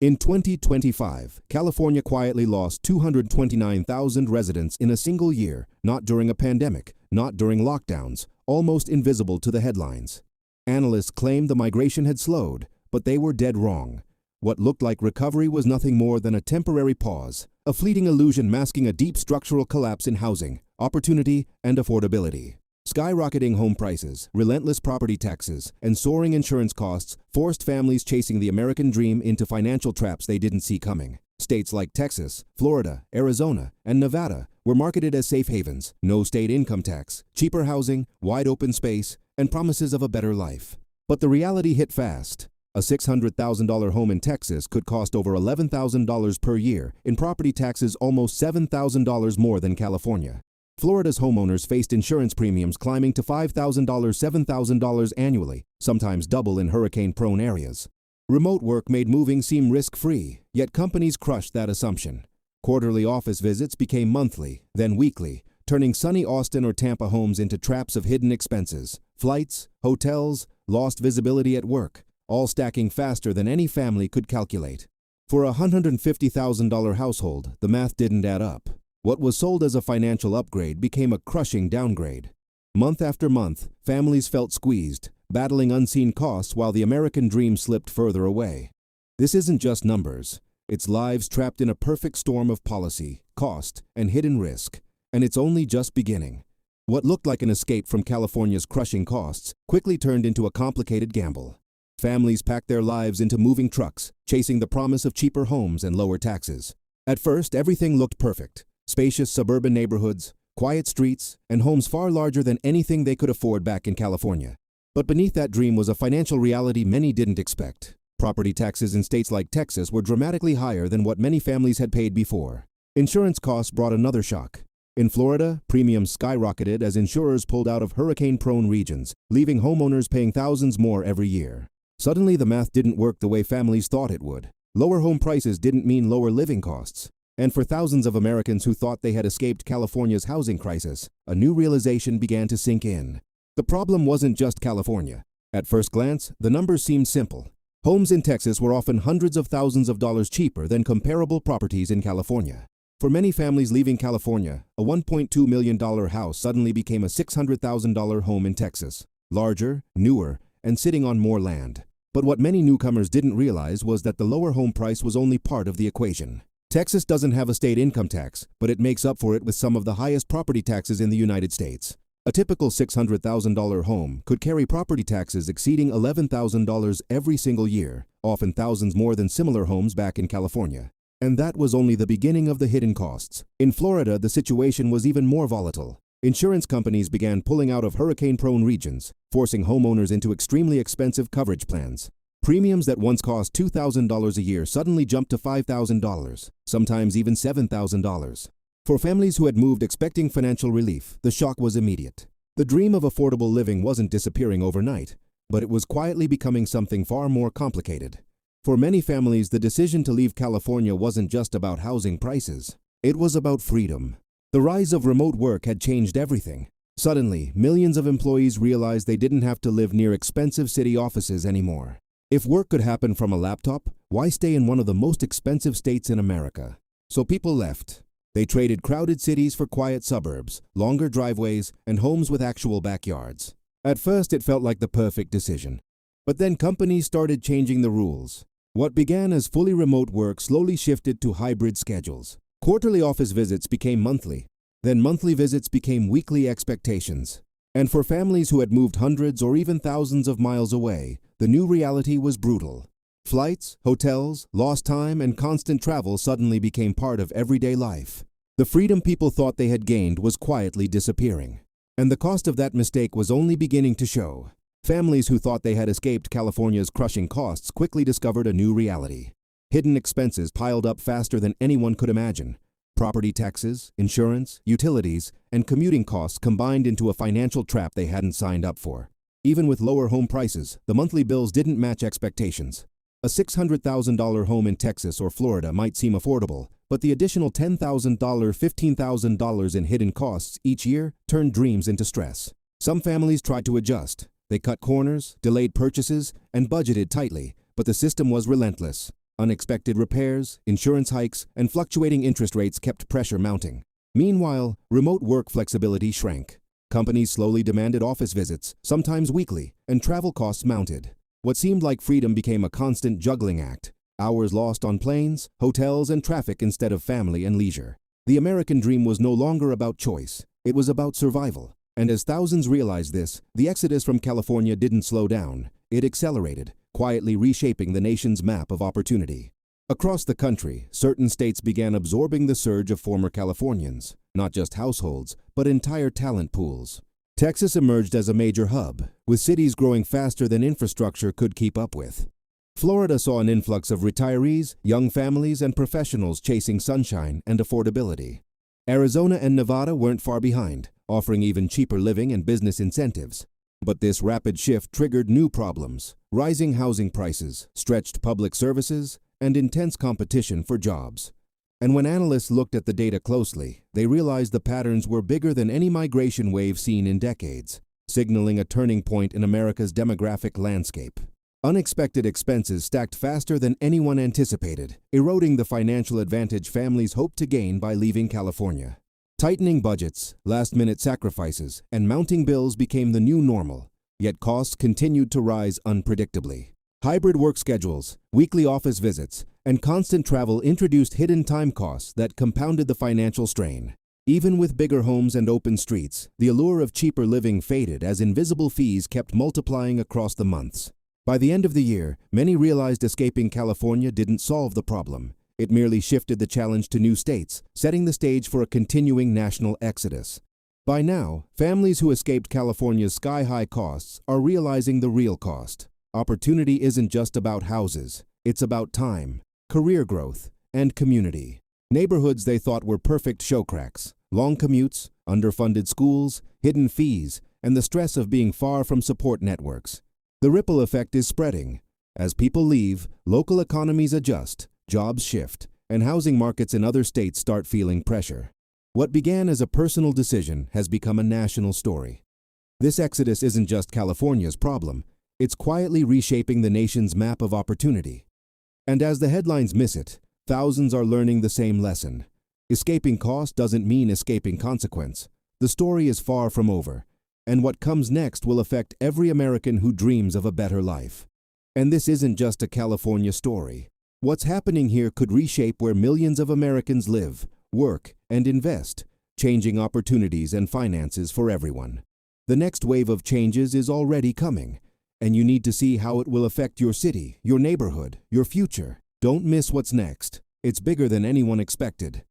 In 2025, California quietly lost 229,000 residents in a single year, not during a pandemic, not during lockdowns, almost invisible to the headlines. Analysts claimed the migration had slowed, but they were dead wrong. What looked like recovery was nothing more than a temporary pause, a fleeting illusion masking a deep structural collapse in housing, opportunity, and affordability. Skyrocketing home prices, relentless property taxes, and soaring insurance costs forced families chasing the American dream into financial traps they didn't see coming. States like Texas, Florida, Arizona, and Nevada were marketed as safe havens: no state income tax, cheaper housing, wide open space, and promises of a better life. But the reality hit fast. A $600,000 home in Texas could cost over $11,000 per year, in property taxes almost $7,000 more than California. Florida's homeowners faced insurance premiums climbing to $5,000, $7,000 annually, sometimes double in hurricane-prone areas. Remote work made moving seem risk-free, yet companies crushed that assumption. Quarterly office visits became monthly, then weekly, turning sunny Austin or Tampa homes into traps of hidden expenses. Flights, hotels, lost visibility at work, all stacking faster than any family could calculate. For a $150,000 household, the math didn't add up. What was sold as a financial upgrade became a crushing downgrade. Month after month, families felt squeezed, battling unseen costs while the American dream slipped further away. This isn't just numbers. It's lives trapped in a perfect storm of policy, cost, and hidden risk. And it's only just beginning. What looked like an escape from California's crushing costs quickly turned into a complicated gamble. Families packed their lives into moving trucks, chasing the promise of cheaper homes and lower taxes. At first, everything looked perfect. Spacious suburban neighborhoods, quiet streets, and homes far larger than anything they could afford back in California. But beneath that dream was a financial reality many didn't expect. Property taxes in states like Texas were dramatically higher than what many families had paid before. Insurance costs brought another shock. In Florida, premiums skyrocketed as insurers pulled out of hurricane-prone regions, leaving homeowners paying thousands more every year. Suddenly, the math didn't work the way families thought it would. Lower home prices didn't mean lower living costs. And for thousands of Americans who thought they had escaped California's housing crisis, a new realization began to sink in. The problem wasn't just California. At first glance, the numbers seemed simple. Homes in Texas were often hundreds of thousands of dollars cheaper than comparable properties in California. For many families leaving California, a $1.2 million house suddenly became a $600,000 home in Texas. Larger, newer, and sitting on more land. But what many newcomers didn't realize was that the lower home price was only part of the equation. Texas doesn't have a state income tax, but it makes up for it with some of the highest property taxes in the United States. A typical $600,000 home could carry property taxes exceeding $11,000 every single year, often thousands more than similar homes back in California. And that was only the beginning of the hidden costs. In Florida, the situation was even more volatile. Insurance companies began pulling out of hurricane-prone regions, forcing homeowners into extremely expensive coverage plans. Premiums that once cost $2,000 a year suddenly jumped to $5,000, sometimes even $7,000. For families who had moved expecting financial relief, the shock was immediate. The dream of affordable living wasn't disappearing overnight, but it was quietly becoming something far more complicated. For many families, the decision to leave California wasn't just about housing prices. It was about freedom. The rise of remote work had changed everything. Suddenly, millions of employees realized they didn't have to live near expensive city offices anymore. If work could happen from a laptop, why stay in one of the most expensive states in America? So people left. They traded crowded cities for quiet suburbs, longer driveways, and homes with actual backyards. At first, it felt like the perfect decision. But then companies started changing the rules. What began as fully remote work slowly shifted to hybrid schedules. Quarterly office visits became monthly. Then monthly visits became weekly expectations. And for families who had moved hundreds or even thousands of miles away, the new reality was brutal. Flights, hotels, lost time, and constant travel suddenly became part of everyday life. The freedom people thought they had gained was quietly disappearing. And the cost of that mistake was only beginning to show. Families who thought they had escaped California's crushing costs quickly discovered a new reality. Hidden expenses piled up faster than anyone could imagine. Property taxes, insurance, utilities, and commuting costs combined into a financial trap they hadn't signed up for. Even with lower home prices, the monthly bills didn't match expectations. A $600,000 home in Texas or Florida might seem affordable, but the additional $10,000, $15,000 in hidden costs each year turned dreams into stress. Some families tried to adjust. They cut corners, delayed purchases, and budgeted tightly, but the system was relentless. Unexpected repairs, insurance hikes, and fluctuating interest rates kept pressure mounting. Meanwhile, remote work flexibility shrank. Companies slowly demanded office visits, sometimes weekly, and travel costs mounted. What seemed like freedom became a constant juggling act. Hours lost on planes, hotels, and traffic instead of family and leisure. The American dream was no longer about choice. It was about survival. And as thousands realized this, the exodus from California didn't slow down. It accelerated, quietly reshaping the nation's map of opportunity. Across the country, certain states began absorbing the surge of former Californians, not just households, but entire talent pools. Texas emerged as a major hub, with cities growing faster than infrastructure could keep up with. Florida saw an influx of retirees, young families, and professionals chasing sunshine and affordability. Arizona and Nevada weren't far behind, offering even cheaper living and business incentives. But this rapid shift triggered new problems: rising housing prices, stretched public services, and intense competition for jobs. And when analysts looked at the data closely, they realized the patterns were bigger than any migration wave seen in decades, signaling a turning point in America's demographic landscape. Unexpected expenses stacked faster than anyone anticipated, eroding the financial advantage families hoped to gain by leaving California. Tightening budgets, last-minute sacrifices, and mounting bills became the new normal, yet costs continued to rise unpredictably. Hybrid work schedules, weekly office visits, and constant travel introduced hidden time costs that compounded the financial strain. Even with bigger homes and open streets, the allure of cheaper living faded as invisible fees kept multiplying across the months. By the end of the year, many realized escaping California didn't solve the problem. It merely shifted the challenge to new states, setting the stage for a continuing national exodus. By now, families who escaped California's sky-high costs are realizing the real cost. Opportunity isn't just about houses. It's about time, career growth, and community. Neighborhoods they thought were perfect showcracks, long commutes, underfunded schools, hidden fees, and the stress of being far from support networks. The ripple effect is spreading. As people leave, local economies adjust, jobs shift, and housing markets in other states start feeling pressure. What began as a personal decision has become a national story. This exodus isn't just California's problem. It's quietly reshaping the nation's map of opportunity. And as the headlines miss it, thousands are learning the same lesson. Escaping cost doesn't mean escaping consequence. The story is far from over, and what comes next will affect every American who dreams of a better life. And this isn't just a California story. What's happening here could reshape where millions of Americans live, work, and invest, changing opportunities and finances for everyone. The next wave of changes is already coming, and you need to see how it will affect your city, your neighborhood, your future. Don't miss what's next. It's bigger than anyone expected.